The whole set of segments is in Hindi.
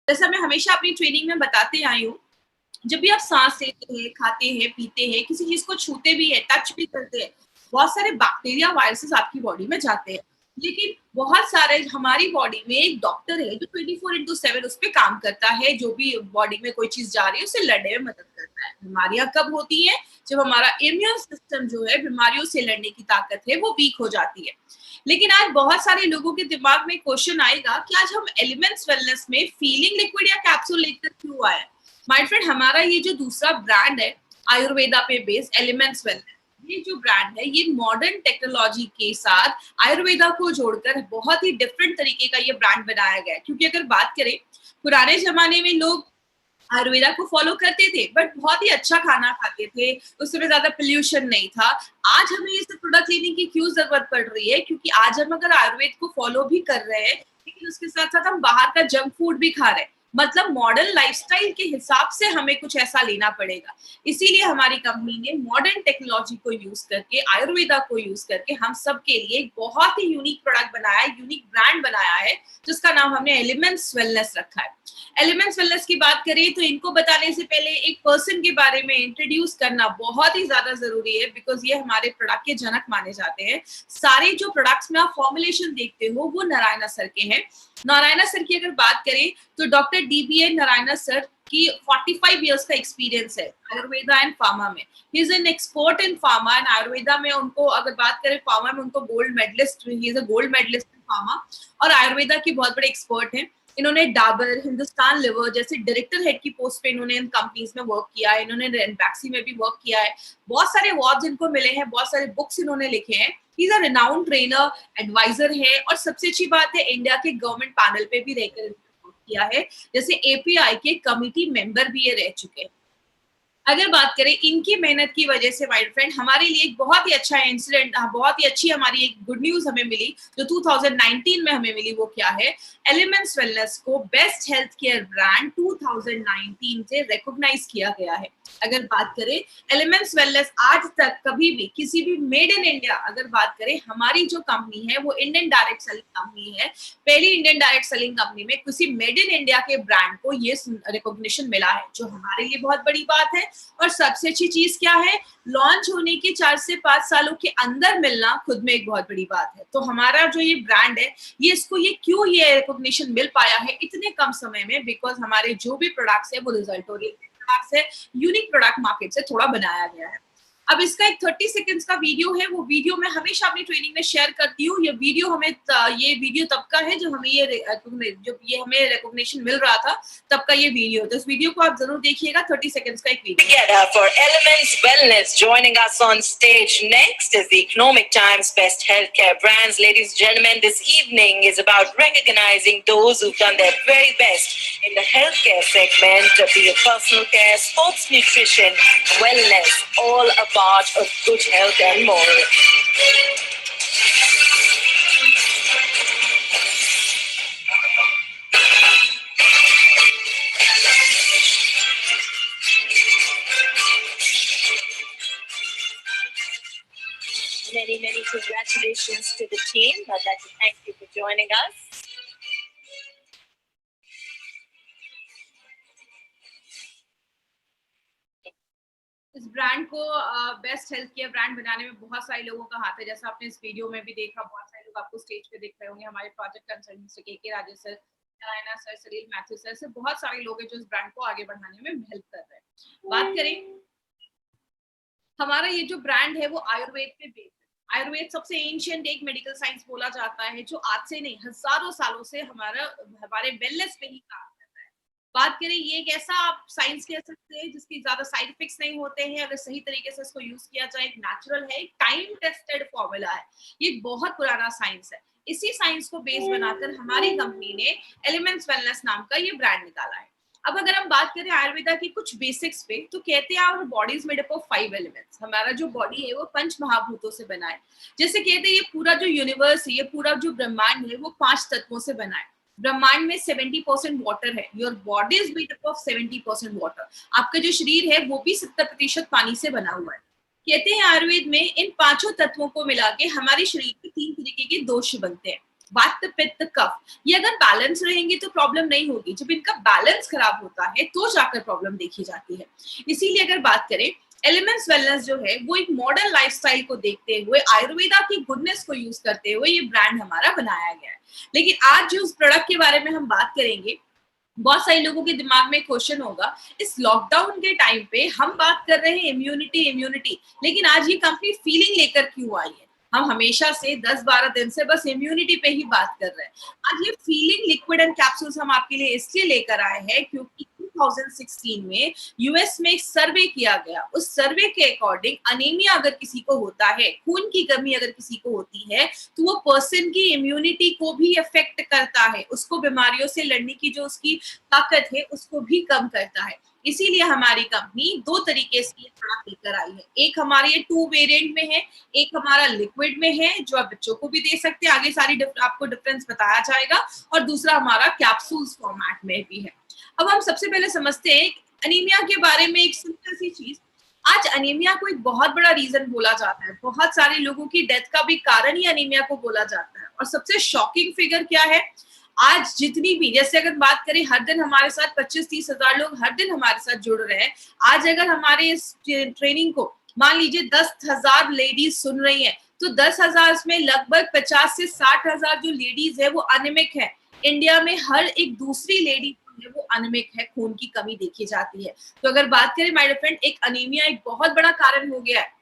जैसा मैं हमेशा अपनी ट्रेनिंग में बताते आई हूँ, जब भी आप सांस लेते हैं, खाते हैं, पीते हैं, किसी चीज को छूते भी है, टच भी करते हैं, बहुत सारे बैक्टीरिया वायरसेस आपकी बॉडी में जाते हैं। लेकिन बहुत सारे हमारी बॉडी में एक डॉक्टर है जो 24/7 उस पे काम करता है, जो भी बॉडी में कोई चीज जा रही है उसे लड़ने में मदद करता है। बीमारियां कब होती हैं? जब हमारा इम्यून सिस्टम जो है बीमारियों से लड़ने की ताकत है वो वीक हो जाती है। लेकिन आज बहुत सारे लोगों के दिमाग में क्वेश्चन आएगा कि आज हम एलिमेंट्स वेलनेस में फीलिंग लिक्विड या कैप्सूल लेकर क्यों आए? माय फ्रेंड, हमारा ये जो दूसरा ब्रांड है आयुर्वेदा पे बेस्ड एलिमेंट्स वेलनेस, ये जो ब्रांड है ये मॉडर्न टेक्नोलॉजी के साथ आयुर्वेदा को जोड़कर बहुत ही डिफरेंट तरीके का ये ब्रांड बनाया गया है। क्योंकि अगर बात करें, पुराने जमाने में लोग आयुर्वेदा को फॉलो करते थे बट बहुत ही अच्छा खाना खाते थे, उस समय ज्यादा पोल्यूशन नहीं था। आज हमें ये सब प्रोडक्ट लेने की क्यों जरूरत पड़ रही है? क्योंकि आज हम अगर आयुर्वेद को फॉलो भी कर रहे हैं लेकिन उसके साथ साथ हम बाहर का जंक फूड भी खा रहे हैं। मतलब मॉडर्न लाइफस्टाइल के हिसाब से हमें कुछ ऐसा लेना पड़ेगा। इसीलिए हमारी कंपनी ने मॉडर्न टेक्नोलॉजी को यूज करके, आयुर्वेदा को यूज करके हम सब के लिए एक बहुत ही यूनिक प्रोडक्ट बनाया है, यूनिक ब्रांड बनाया है, जिसका नाम हमने एलिमेंट्स वेलनेस रखा है। एलिमेंट्स वेलनेस की बात करें तो इनको बताने से पहले एक पर्सन के बारे में इंट्रोड्यूस करना बहुत ही ज्यादा जरूरी है, बिकॉज ये हमारे प्रोडक्ट के जनक माने जाते हैं। सारे जो प्रोडक्ट्स में आप फॉर्मुलेशन देखते हो वो नारायणा सर के हैं। नारायणा सर की अगर बात करें तो डॉक्टर डीबीएन नारायणा सर की 45 इयर्स का एक्सपीरियंस है आयुर्वेदा एंड फार्मा में। He is an expert in pharma and Ayurveda में उनको अगर बात करें, फार्मा में उनको gold medalist, he is a gold medalist in pharma, और आयुर्वेदा की बहुत बड़े एक्सपर्ट हैं। इन्होंने डाबर, हिंदुस्तान लिवर जैसे डायरेक्टर हेड की पोस्ट पे इन्होंने इन कंपनीज में वर्क किया है। इन्होंने रेनबैक्सी में भी वर्क किया है। बहुत सारे अवार्ड्स इनको मिले हैं, बहुत सारे बुक्स इन्होंने लिखे हैं। He is a renowned trainer, advisor है, और सबसे अच्छी बात है इंडिया के गवर्नमेंट पैनल पे भी रहकर वर्क किया है। जैसे एपीआई के कमिटी मेंबर भी ये रह चुके हैं। अगर बात करें इनकी मेहनत की वजह से माय फ्रेंड, हमारे लिए एक बहुत ही अच्छा इंसिडेंट, बहुत ही अच्छी हमारी एक गुड न्यूज हमें मिली जो 2019 में हमें मिली। वो क्या है? एलिमेंट्स वेलनेस को बेस्ट हेल्थ केयर ब्रांड 2019 से रिकॉग्नाइज किया गया है। अगर बात करें एलिमेंट्स वेलनेस आज तक कभी भी किसी भी मेड इन इंडिया, अगर बात करें हमारी जो कंपनी है वो इंडियन डायरेक्ट सेलिंग कंपनी है, पहली इंडियन डायरेक्ट सेलिंग कंपनी में किसी मेड इन इंडिया के ब्रांड को ये रिकॉग्निशन मिला है, जो हमारे लिए बहुत बड़ी बात है। और सबसे अच्छी चीज क्या है? लॉन्च होने के 4 से 5 सालों के अंदर मिलना खुद में एक बहुत बड़ी बात है। तो हमारा जो ये ब्रांड है, ये इसको ये क्यों ये रिकॉग्निशन मिल पाया है इतने कम समय में? बिकॉज हमारे जो भी प्रोडक्ट्स है वो रिजल्ट ओरिएंटेड प्रोडक्ट्स है, यूनिक प्रोडक्ट मार्केट से थोड़ा बनाया गया है। अब इसका एक 30 सेकंड्स का वीडियो है, वो वीडियो मैं हमेशा अपनी ट्रेनिंग में शेयर करती हूँ। ये वीडियो तब का है जब हमें रिकॉग्निशन मिल रहा था, तब का ये वीडियो। तो इस वीडियो को आप जरूर देखिएगा, 30 सेकंड्स का एक video. Together for Elements Wellness, joining us on stage next is the Economic Times Best Healthcare Brands. Ladies and gentlemen, this evening is about recognizing those who've done their very best in the healthcare segment, be it personal care, sports nutrition, wellness, all a part of good health and more. Many congratulations to the team. I'd like to thank you for joining us. इस ब्रांड को बेस्ट हेल्थ केयर ब्रांड बनाने में बहुत सारे लोगों का हाथ है। जैसा आपने इस वीडियो में भी देखा, बहुत सारे लोग आपको स्टेज पे दिख रहे होंगे। हमारे प्रोजेक्ट कंसल्टेंट के राजेश सर, नारायणा सर, सलील मैथ्यू सर, से बहुत सारे लोग हैं जो इस ब्रांड को आगे बढ़ाने में हेल्प कर रहे हैं। बात करें, हमारा ये जो ब्रांड है वो आयुर्वेद पे बेस्ड है। आयुर्वेद सबसे एंशिएंट एक मेडिकल साइंस बोला जाता है, जो आज से नहीं हजारों सालों से हमारे वेलनेस पे ही काम करता है। बात करें, ये एक ऐसा आप साइंस कह सकते हैं जिसकी ज्यादा साइड इफेक्ट्स नहीं होते हैं अगर सही तरीके से इसको यूज किया जाए। एक नेचुरल है, एक टाइम टेस्टेड फॉर्मूला है, ये बहुत पुराना साइंस है। इसी साइंस को बेस बनाकर हमारी कंपनी ने एलिमेंट्स वेलनेस नाम का ये ब्रांड निकाला है। अब अगर हम बात करें आयुर्वेदा की कुछ बेसिक्स पे, तो कहते हैं our body is made up of 5 elements. हमारा जो बॉडी है वो 5 महाभूतों से बना है। जैसे कहते हैं ये पूरा जो यूनिवर्स है, ये पूरा जो ब्रह्मांड है वो 5 तत्वों से बना है। ब्रह्मांड में 70% वाटर है। Your body is made up of 70% water. आपका जो शरीर है वो भी 70% पानी से बना हुआ है। कहते हैं आयुर्वेद में इन 5 तत्वों को मिला के हमारे शरीर के 3 तरीके के दोष बनते हैं। वात पित्त कफ, ये अगर बैलेंस रहेंगे तो प्रॉब्लम नहीं होगी। जब इनका बैलेंस खराब होता है तो जाकर प्रॉब्लम देखी जाती है। इसीलिए अगर बात करें, एलिमेंट्स वेलनेस जो है वो एक मॉडर्न लाइफस्टाइल को देखते हुए, आयुर्वेदा की गुडनेस को यूज करते हुए ये ब्रांड हमारा बनाया गया है। लेकिन आज जो उस प्रोडक्ट के बारे में हम बात करेंगे, बहुत सारे लोगों के दिमाग में क्वेश्चन होगा, इस लॉकडाउन के टाइम पे हम बात कर रहे हैं इम्यूनिटी इम्यूनिटी, लेकिन आज ये कंपनी फीलिंग लेकर क्यों आई है? हम हमेशा से 10-12 दिन से बस इम्यूनिटी पे ही बात कर रहे हैं। आज ये फीलिंग लिक्विड एंड कैप्सूल्स हम आपके लिए इसलिए लेकर आए हैं क्योंकि 2016 में यूएस में एक सर्वे किया गया। उस सर्वे के अकॉर्डिंग अनीमिया अगर किसी को होता है, खून की कमी अगर किसी को होती है, तो वो पर्सन की इम्यूनिटी को भी अफेक्ट करता है, उसको बीमारियों से लड़ने की जो उसकी ताकत है उसको भी कम करता है। इसीलिए हमारी कंपनी दो तरीके से ये प्रोडक्ट लेकर आई है। एक हमारे ये 2 वेरिएंट में है, एक हमारा लिक्विड में है जो आप बच्चों को भी दे सकते हैं, आगे सारी आपको डिफरेंस बताया जाएगा, और दूसरा हमारा कैप्सूल्स फॉर्मेट में भी है। अब हम सबसे पहले समझते हैं अनीमिया के बारे में एक सिंपल सी चीज। आज अनीमिया को एक बहुत बड़ा रीजन बोला जाता है, बहुत सारे लोगों की डेथ का भी कारण ही अनीमिया को बोला जाता है। और सबसे शॉकिंग फिगर क्या है, आज जितनी भी, जैसे अगर बात करें, हर दिन हमारे साथ 25-30 हजार लोग हर दिन हमारे साथ जुड़ रहे हैं। आज अगर हमारे इस ट्रेनिंग को मान लीजिए 10,000 लेडीज सुन रही हैं, तो 10,000 में लगभग 50 से 60,000 जो लेडीज है वो अनिमिक है। इंडिया में हर एक दूसरी लेडी है वो अनिमिक है, खून की कमी देखी जाती है। तो अगर बात करें माय डियर फ्रेंड, एक अनीमिया एक बहुत बड़ा कारण हो गया है।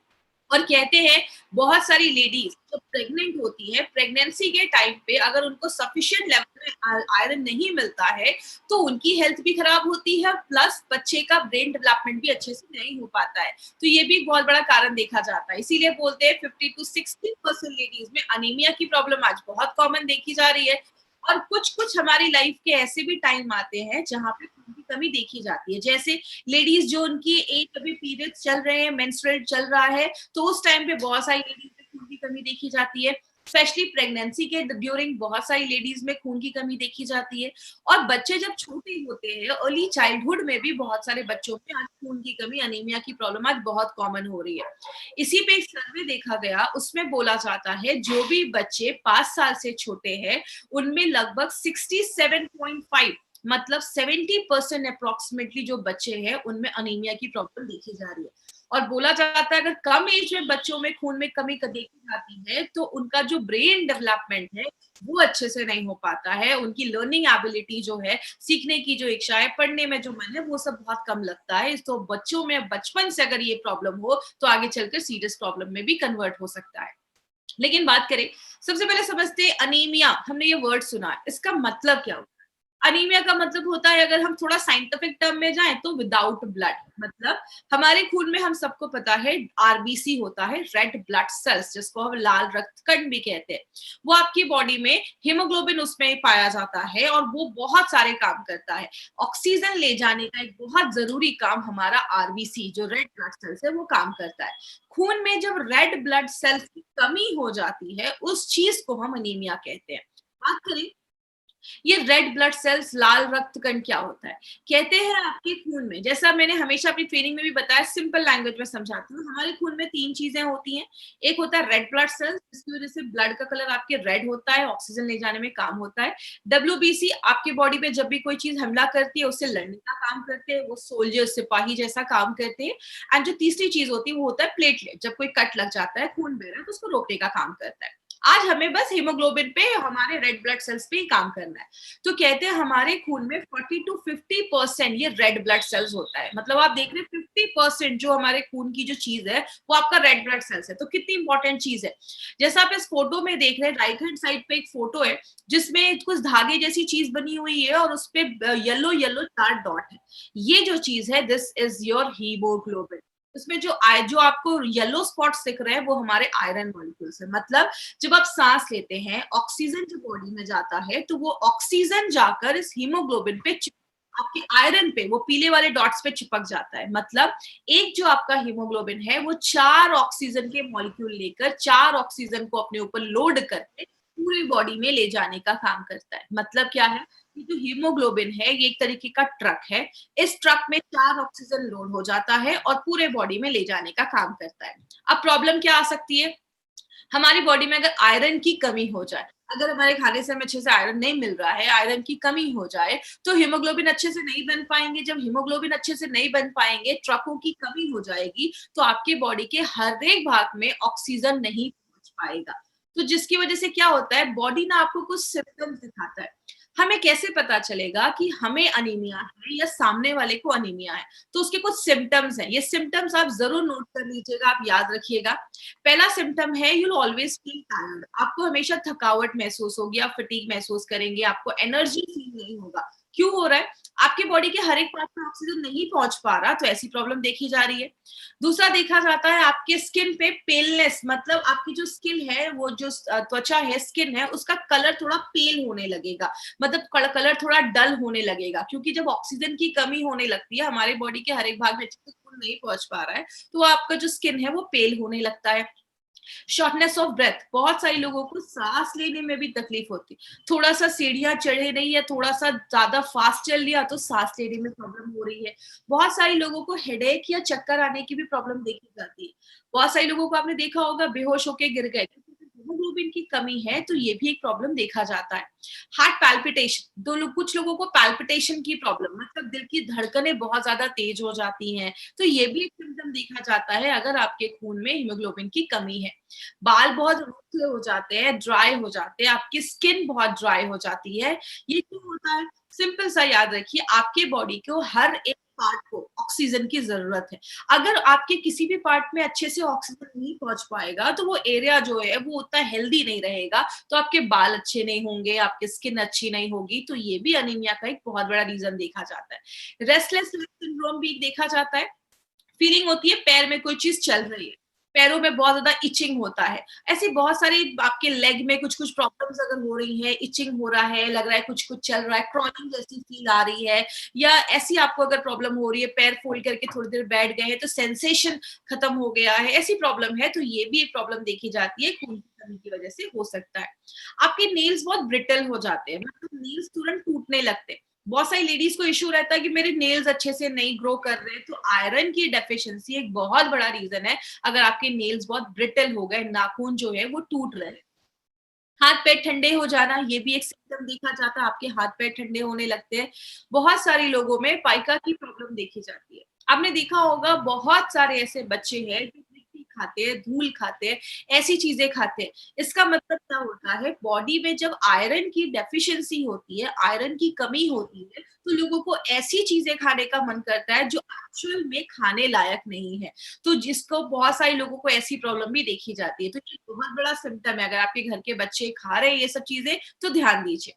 और कहते हैं बहुत सारी लेडीज जो प्रेग्नेंट होती है, प्रेगनेंसी के टाइम पे अगर उनको सफिशिएंट लेवल में आयरन नहीं मिलता है तो उनकी हेल्थ भी खराब होती है, प्लस बच्चे का ब्रेन डेवलपमेंट भी अच्छे से नहीं हो पाता है। तो ये भी एक बहुत बड़ा कारण देखा जाता है। इसीलिए बोलते हैं 50 to 60% लेडीज में अनीमिया की प्रॉब्लम आज बहुत कॉमन देखी जा रही है। और कुछ कुछ हमारी लाइफ के ऐसे भी टाइम आते हैं जहाँ पे खून की कमी देखी जाती है, जैसे लेडीज जो उनकी एक अभी पीरियड्स चल रहे हैं, मेंस्ट्रुअल चल रहा है, तो उस टाइम पे बहुत सारी लेडीज में खून की कमी देखी जाती है। स्पेशली प्रेगनेंसी के ड्यूरिंग बहुत सारी लेडीज में खून की कमी देखी जाती है। और बच्चे जब छोटे होते हैं, अर्ली चाइल्डहुड में भी बहुत सारे बच्चों में आज खून की कमी, अनीमिया की प्रॉब्लम आज बहुत कॉमन हो रही है। इसी पे एक सर्वे देखा गया, उसमें बोला जाता है जो भी बच्चे 5 साल से छोटे हैं उनमें लगभग 67.5 मतलब 70% अप्रोक्सीमेटली जो बच्चे हैं उनमें अनीमिया की प्रॉब्लम देखी जा रही है। और बोला जाता है अगर कम एज में बच्चों में खून में कमी देखी जाती है तो उनका जो ब्रेन डेवलपमेंट है वो अच्छे से नहीं हो पाता है, उनकी लर्निंग एबिलिटी जो है, सीखने की जो इच्छा है, पढ़ने में जो मन है, वो सब बहुत कम लगता है। तो बच्चों में बचपन से अगर ये प्रॉब्लम हो तो आगे चलकर सीरियस प्रॉब्लम में भी कन्वर्ट हो सकता है। लेकिन बात करें, सबसे पहले समझते हैं अनीमिया, हमने ये वर्ड सुना है, इसका मतलब क्या होता है? अनीमिया का मतलब होता है, अगर हम थोड़ा साइंटिफिक टर्म में जाएं तो विदाउट ब्लड, मतलब हमारे खून में हम सबको पता है आरबीसी होता है, रेड ब्लड सेल्स, जिसको हम लाल रक्त कण भी कहते हैं। वो आपकी बॉडी में हीमोग्लोबिन उसमें पाया जाता है और वो बहुत सारे काम करता है। ऑक्सीजन ले जाने का एक बहुत जरूरी काम हमारा आरबीसी जो रेड ब्लड सेल्स है वो काम करता है। खून में जब रेड ब्लड सेल्स की कमी हो जाती है उस चीज को हम अनीमिया कहते हैं। बात करें ये रेड ब्लड सेल्स, लाल रक्त कण क्या होता है? कहते हैं आपके खून में, जैसा मैंने हमेशा अपनी ट्रेनिंग में भी बताया, सिंपल लैंग्वेज में समझाती हूँ, हमारे खून में 3 चीजें होती हैं। एक होता है रेड ब्लड सेल्स, जिसकी वजह से ब्लड का कलर आपके रेड होता है, ऑक्सीजन ले जाने में काम होता है। डब्ल्यूबीसी आपके बॉडी पे जब भी कोई चीज हमला करती है उससे लड़ने का काम करते हैं, वो सोल्जर सिपाही जैसा काम करते हैं। एंड जो तीसरी चीज होती है वो होता है प्लेटलेट, जब कोई कट लग जाता है, खून बह रहा है तो उसको रोकने का काम करता है। आज हमें बस हीमोग्लोबिन पे, हमारे रेड ब्लड सेल्स पे ही काम करना है। तो कहते हैं हमारे खून में 40 to 50% ये रेड ब्लड सेल्स होता है। मतलब आप देख रहे हैं 50% जो हमारे खून की जो चीज है वो आपका रेड ब्लड सेल्स है। तो कितनी इंपॉर्टेंट चीज है। जैसा आप इस फोटो में देख रहे हैं, राइट हैंड साइड पे एक फोटो है जिसमें कुछ धागे जैसी चीज बनी हुई है और उस पे येलो येलो 4 डॉट है। ये जो चीज है, दिस इज योर हीमोग्लोबिन। उसमें जो आपको येलो स्पॉट्स दिख रहे हैं वो हमारे आयरन मॉलिक्यूल्स है। मतलब जब आप सांस लेते हैं, ऑक्सीजन जो बॉडी में जाता है तो वो ऑक्सीजन जाकर इस हीमोग्लोबिन पे, आपके आयरन पे, वो पीले वाले डॉट्स पे चिपक जाता है। मतलब एक जो आपका हीमोग्लोबिन है वो 4 ऑक्सीजन के मॉलिक्यूल लेकर 4 ऑक्सीजन को अपने ऊपर लोड करके पूरी बॉडी में ले जाने का काम करता है। मतलब क्या है, ये जो हीमोग्लोबिन है ये एक तरीके का ट्रक है। इस ट्रक में 4 ऑक्सीजन लोड हो जाता है और पूरे बॉडी में ले जाने का काम करता है। अब प्रॉब्लम क्या आ सकती है, हमारी बॉडी में अगर आयरन की कमी हो जाए अगर हमारे खाने से हमें अच्छे से आयरन नहीं मिल रहा है, आयरन की कमी हो जाए, तो हीमोग्लोबिन अच्छे से नहीं बन पाएँगे। जब हीमोग्लोबिन अच्छे से नहीं बन पाएँगे, ट्रकों की कमी हो जाएगी, तो आपके बॉडी के हर एक भाग में ऑक्सीजन नहीं पहुँच पाएगा। तो जिसकी वजह से क्या होता है, बॉडी ना आपको कुछ सिम्पटम्स दिखाता है। हमें कैसे पता चलेगा कि हमें अनीमिया है या सामने वाले को अनीमिया है? तो उसके कुछ सिम्पटम्स हैं। ये सिम्पटम्स आप ज़रूर नोट कर लीजिएगा, आप याद रखिएगा। पहला सिम्पटम है, you will always feel tired. आपको हमेशा थकावट महसूस होगी, आप फटीग महसूस करेंगे, आपको एनर्जी फील नहीं होगा। क्यों हो रहा है? आपके बॉडी के हर एक पार्ट में ऑक्सीजन नहीं पहुंच पा रहा, तो ऐसी प्रॉब्लम देखी जा रही है। दूसरा देखा जाता है आपके स्किन पे पेलनेस, मतलब आपकी जो स्किन है, वो जो त्वचा है, स्किन है, उसका कलर थोड़ा पेल होने लगेगा। मतलब कलर थोड़ा डल होने लगेगा, क्योंकि जब ऑक्सीजन की कमी होने लगती है, हमारे बॉडी के हर एक भाग में अच्छे से खून नहीं पहुंच पा रहा है, तो आपका जो स्किन है वो पेल होने लगता है। शॉर्टनेस ऑफ ब्रेथ, बहुत सारे लोगों को सांस लेने में भी तकलीफ होती है। थोड़ा सा सीढ़ियां चढ़े नहीं, या थोड़ा सा ज्यादा फास्ट चल लिया तो सांस लेने में प्रॉब्लम हो रही है। बहुत सारे लोगों को हेडेक या चक्कर आने की भी प्रॉब्लम देखी जाती है। बहुत सारे लोगों को आपने देखा होगा बेहोश होके गिर गए, हीमोग्लोबिन की कमी है, तो ये भी एक प्रॉब्लम देखा जाता है। हार्ट पैल्पिटेशन, कुछ लोगों को पैल्पिटेशन की प्रॉब्लम, मतलब दिल की धड़कनें बहुत ज्यादा तेज हो जाती हैं, तो ये भी एक सिम्टम देखा जाता है अगर आपके खून में हीमोग्लोबिन की कमी है। बाल बहुत रूखे हो जाते हैं, ड्राई हो जाते हैं, आपकी स्किन बहुत ड्राई हो जाती है। ये क्यों होता है? सिंपल सा याद रखिए, आपके बॉडी को हर एक पार्ट को ऑक्सीजन की जरूरत है। अगर आपके किसी भी पार्ट में अच्छे से ऑक्सीजन नहीं पहुंच पाएगा, तो वो एरिया जो है वो उतना हेल्दी नहीं रहेगा, तो आपके बाल अच्छे नहीं होंगे, आपकी स्किन अच्छी नहीं होगी, तो ये भी अनीमिया का एक बहुत बड़ा रीजन देखा जाता है। रेस्टलेस लेग सिंड्रोम भी देखा जाता है। फीलिंग होती है पैर में कोई चीज चल रही है, पैरों में बहुत ज्यादा इचिंग होता है। ऐसी बहुत सारी आपके लेग में कुछ कुछ प्रॉब्लम्स अगर हो रही है, इचिंग हो रहा है, लग रहा है कुछ कुछ चल रहा है, क्रॉलिंग जैसी फील आ रही है, या ऐसी आपको अगर प्रॉब्लम हो रही है, पैर फोल्ड करके थोड़ी देर बैठ गए हैं तो सेंसेशन खत्म हो गया है, ऐसी प्रॉब्लम है, तो ये भी एक प्रॉब्लम देखी जाती है, खून की कमी की वजह से हो सकता है। आपके नेल्स बहुत ब्रिटल हो जाते हैं, मतलब नेल्स तुरंत टूटने लगते हैं। बहुत सारी लेडीज को इश्यू रहता है कि मेरे नेल्स अच्छे से नहीं ग्रो कर रहे, तो आयरन की डेफिशिएंसी एक बहुत बड़ा रीजन है। अगर आपके नेल्स बहुत ब्रिटल हो गए, नाखून जो है वो टूट रहे हैं। हाथ पैर ठंडे हो जाना, ये भी एक सिम्टम देखा जाता है, आपके हाथ पैर ठंडे होने लगते हैं। बहुत सारे लोगों में पाइका की प्रॉब्लम देखी जाती है। आपने देखा होगा बहुत सारे ऐसे बच्चे हैं जो मिट्टी खाते हैं, धूल खाते हैं, ऐसी चीजें खाते हैं। इसका मतलब क्या होता है, बॉडी में जब आयरन की डेफिशिएंसी होती है, आयरन की कमी होती है, तो लोगों को ऐसी चीजें खाने का मन करता है जो एक्चुअल में खाने लायक नहीं है। तो जिसको बहुत सारे लोगों को ऐसी प्रॉब्लम भी देखी जाती है, तो ये बहुत बड़ा सिम्टम है। अगर आपके घर के बच्चे खा रहे हैं ये सब चीजें, तो ध्यान दीजिए।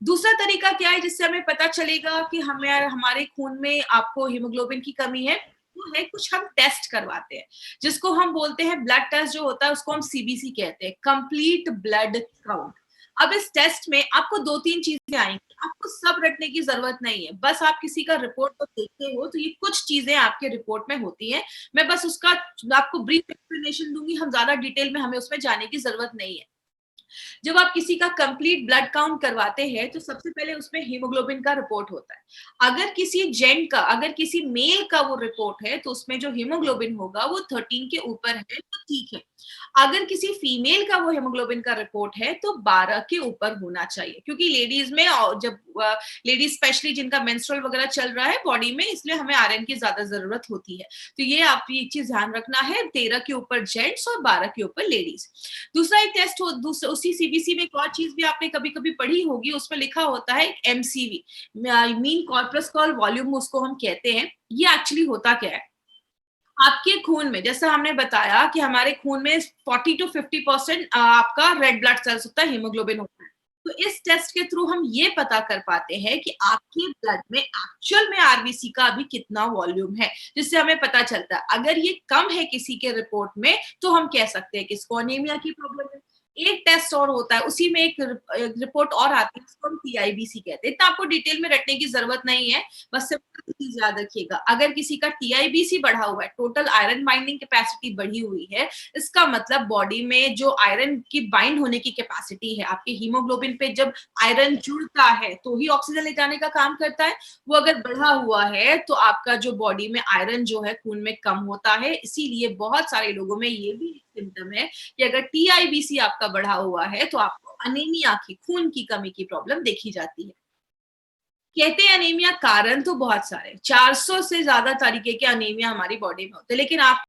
दूसरा तरीका क्या है जिससे हमें पता चलेगा कि हमें हमारे खून में आपको हीमोग्लोबिन की कमी है, वो है कुछ हम टेस्ट करवाते हैं, जिसको हम बोलते हैं ब्लड टेस्ट जो होता है, उसको हम सीबीसी कहते हैं, कंप्लीट ब्लड काउंट। अब इस टेस्ट में आपको 2-3 चीजें आएंगी, आपको सब रटने की जरूरत नहीं है, बस आप किसी का रिपोर्ट को देखते हो तो ये कुछ चीजें आपके रिपोर्ट में होती हैं। मैं बस उसका आपको ब्रीफ एक्सप्लेनेशन दूंगी, हम ज्यादा डिटेल में हमें उसमें जाने की जरूरत नहीं है। जब आप किसी का कंप्लीट ब्लड काउंट करवाते हैं, तो सबसे पहले उसमें हीमोग्लोबिन का रिपोर्ट होता है। अगर किसी जेंट का, अगर किसी मेल का वो रिपोर्ट है, तो उसमें जो हीमोग्लोबिन होगा वो 13 के ऊपर है, तो ठीक है। अगर किसी फीमेल का वो हीमोग्लोबिन का रिपोर्ट है, तो 12 के ऊपर होना चाहिए, क्योंकि लेडीज में जब लेडीज स्पेशली जिनका मेंस्ट्रुअल वगैरह चल रहा है बॉडी में, इसलिए हमें आयरन की ज्यादा जरूरत होती है। तो ये आप ये चीज ध्यान रखना है, 13 के ऊपर जेंट्स और 12 के ऊपर लेडीज। दूसरा एक टेस्ट हो, उसी सीबीसी में एक और चीज भी आपने कभी कभी पढ़ी होगी, उसमें लिखा होता है एमसीवी, मीन कॉर्पस्कुलर वॉल्यूम उसको हम कहते हैं। ये एक्चुअली होता क्या है, आपके खून में, जैसा हमने बताया कि हमारे खून में 40 to 50% आपका रेड ब्लड सेल्स होता है, हीमोग्लोबिन होता है। तो इस टेस्ट के थ्रू हम ये पता कर पाते हैं कि आपके ब्लड में एक्चुअल में आरबीसी का अभी कितना वॉल्यूम है, जिससे हमें पता चलता है। अगर ये कम है किसी के रिपोर्ट में, तो हम कह सकते हैं कि इसको अनीमिया की प्रॉब्लम है। एक टेस्ट और होता है, उसी में एक रिपोर्ट और आती है, उसको हम टीआईबीसी कहते हैं। तो आपको डिटेल में रटने की जरूरत नहीं है, बस सिंपल चीज याद रखिएगा। अगर किसी का टीआईबीसी बढ़ा हुआ है, टोटल आयरन बाइंडिंग कैपेसिटी बढ़ी हुई है, इसका मतलब बॉडी में जो आयरन की बाइंड होने की कैपेसिटी है, आपके हीमोग्लोबिन पे जब आयरन जुड़ता है तो ही ऑक्सीजन ले जाने का काम करता है, वो अगर बढ़ा हुआ है तो आपका जो बॉडी में आयरन जो है खून में कम होता है। इसीलिए बहुत सारे लोगों में ये भी सिम्टम है कि अगर टीआईबीसी आपका बढ़ा हुआ है तो आपको अनीमिया की, खून की कमी की प्रॉब्लम देखी जाती है। कहते हैं अनीमिया कारण तो बहुत सारे, 400 से ज्यादा तरीके के अनीमिया हमारी बॉडी में होते हैं, लेकिन आप